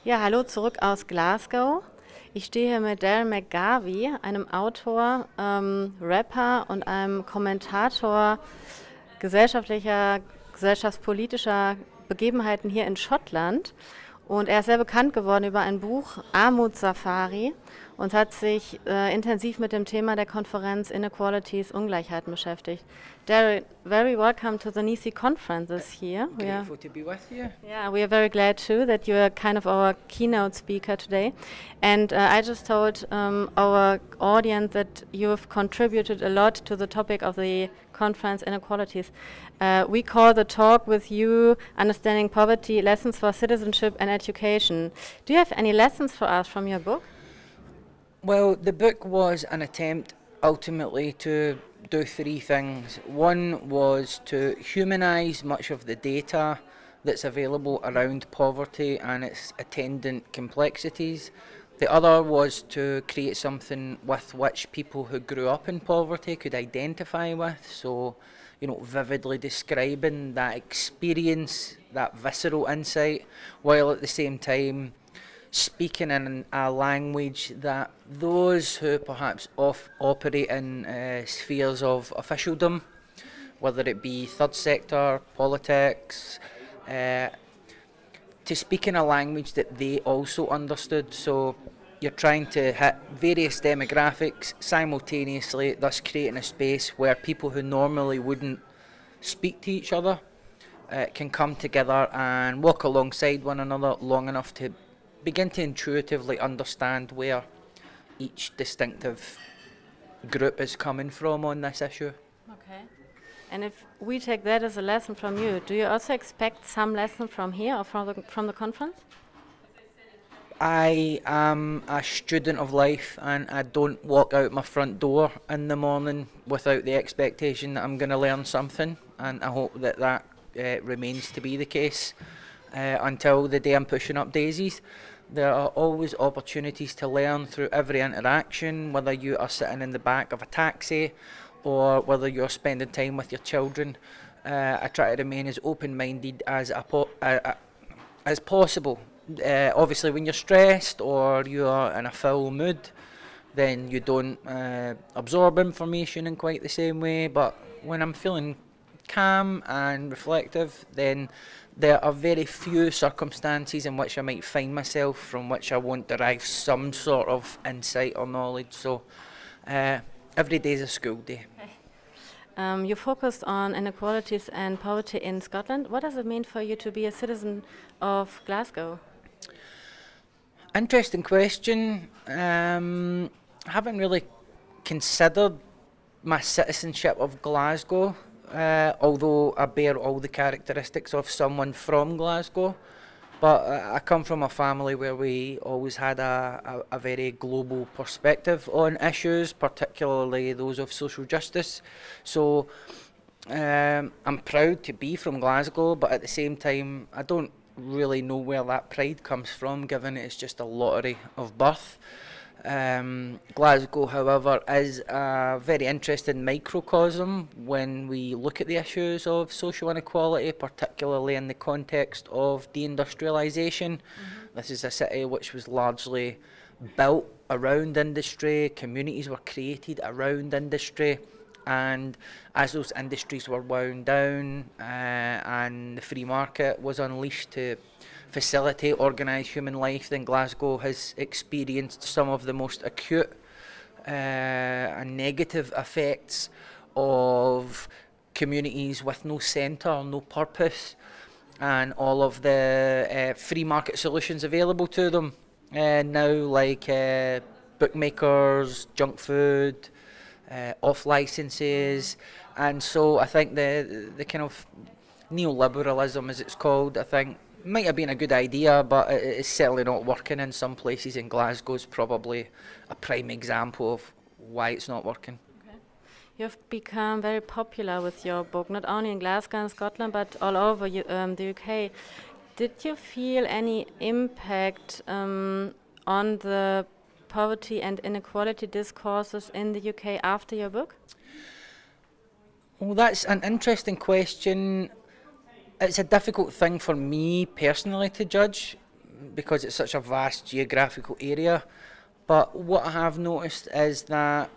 Ja, hallo zurück aus Glasgow. Ich stehe hier mit Darren McGarvey, einem Autor, Rapper und einem Kommentator gesellschaftspolitischer Begebenheiten hier in Schottland. Und er ist sehr bekannt geworden über ein Buch Armutssafari und hat sich intensiv mit dem Thema der Konferenz Inequalities, Ungleichheiten beschäftigt. Darren, very welcome to the NICI conferences here. Grateful to be with you. Yeah, we are very glad too that you are kind of our keynote speaker today. And I just told our audience that you have contributed a lot to the topic of the conference inequalities. We call the talk with you Understanding Poverty, Lessons for Citizenship and Education. Do you have any lessons for us from your book? Well, the book was an attempt ultimately to do three things. One was to humanise much of the data that's available around poverty and its attendant complexities. The other was to create something with which people who grew up in poverty could identify with, so vividly describing that experience, that visceral insight, while at the same time speaking in a language that those who perhaps operate in spheres of officialdom, whether it be third sector, politics, to speak in a language that they also understood. So you're trying to hit various demographics simultaneously, thus creating a space where people who normally wouldn't speak to each other can come together and walk alongside one another long enough to begin to intuitively understand where each distinctive group is coming from on this issue. Okay. And if we take that as a lesson from you, do you also expect some lesson from here or from the conference? I am a student of life and I don't walk out my front door in the morning without the expectation that I'm going to learn something, and I hope that remains to be the case until the day I'm pushing up daisies. There are always opportunities to learn through every interaction, whether you are sitting in the back of a taxi or whether you're spending time with your children. I try to remain as open-minded as possible. Obviously, when you're stressed or you're in a foul mood, then you don't absorb information in quite the same way. But when I'm feeling calm and reflective, then there are very few circumstances in which I might find myself from which I won't derive some sort of insight or knowledge. So every day is a school day. Okay. You focused on inequalities and poverty in Scotland. What does it mean for you to be a citizen of Glasgow? Interesting question. I haven't really considered my citizenship of Glasgow, although I bear all the characteristics of someone from Glasgow. But I come from a family where we always had a very global perspective on issues, particularly those of social justice. So I'm proud to be from Glasgow, but at the same time I don't really know where that pride comes from, given it's just a lottery of birth. Glasgow, however, is a very interesting microcosm when we look at the issues of social inequality, particularly in the context of deindustrialisation. This is a city which was largely built around industry, communities were created around industry, and as those industries were wound down and the free market was unleashed to facilitate organised human life, then Glasgow has experienced some of the most acute and negative effects of communities with no centre, no purpose, and all of the free market solutions available to them now, like bookmakers, junk food, off licenses. And so I think the kind of neoliberalism, as it's called, I think might have been a good idea, but it's certainly not working in some places, and Glasgow's probably a prime example of why it's not working. Okay. You've become very popular with your book, not only in Glasgow and Scotland, but all over the UK. Did you feel any impact on the poverty and inequality discourses in the UK after your book? Well, that's an interesting question. It's a difficult thing for me personally to judge. because it's such a vast geographical area. But what I have noticed is that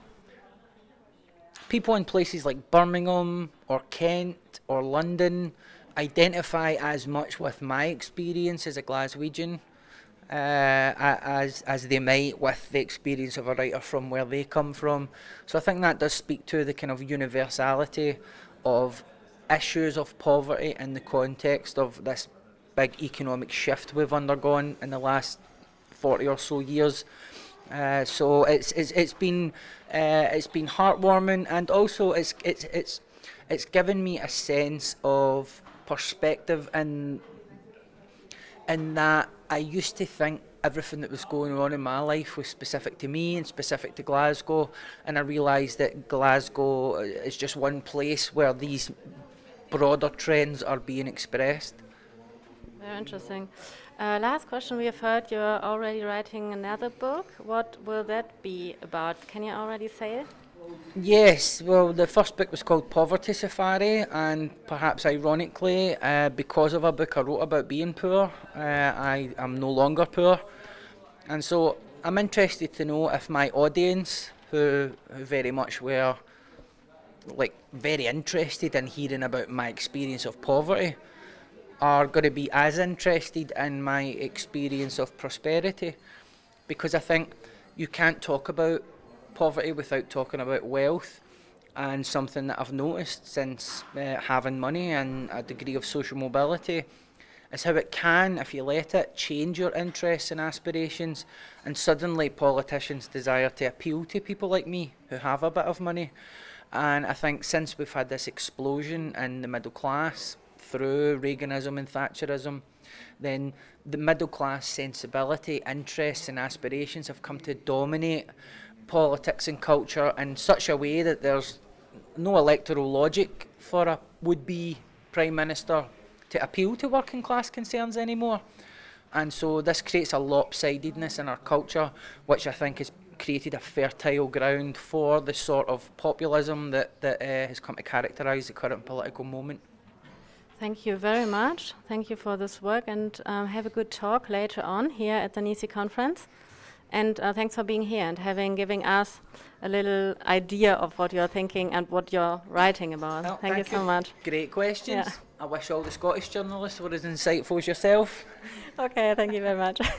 people in places like Birmingham or Kent or London identify as much with my experience as a Glaswegian as they might with the experience of a writer from where they come from. So I think that does speak to the kind of universality of issues of poverty in the context of this big economic shift we've undergone in the last 40 or so years. So it's been heartwarming, and also it's given me a sense of perspective in that I used to think everything that was going on in my life was specific to me and specific to Glasgow, and I realised that Glasgow is just one place where these broader trends are being expressed. Very interesting. Last question, we have heard you're already writing another book. What will that be about? Can you already say it? Yes, well, the first book was called Poverty Safari, and perhaps ironically, because of a book I wrote about being poor, I am no longer poor. And so I'm interested to know if my audience, who very much were very interested in hearing about my experience of poverty, are going to be as interested in my experience of prosperity, because I think you can't talk about poverty without talking about wealth. And something that I've noticed since having money and a degree of social mobility is how it can, if you let it, change your interests and aspirations, and suddenly politicians desire to appeal to people like me who have a bit of money. And I think since we've had this explosion in the middle class through Reaganism and Thatcherism, then the middle class sensibility, interests and aspirations have come to dominate politics and culture in such a way that there's no electoral logic for a would-be Prime Minister to appeal to working class concerns anymore. And so this creates a lopsidedness in our culture, which I think has created a fertile ground for the sort of populism that has come to characterise the current political moment. Thank you very much. Thank you for this work, and have a good talk later on here at the NICI conference. And thanks for being here and giving us a little idea of what you're thinking and what you're writing about. Well, thank you so much. Great questions. Yeah. I wish all the Scottish journalists were as insightful as yourself. Okay, thank you very much.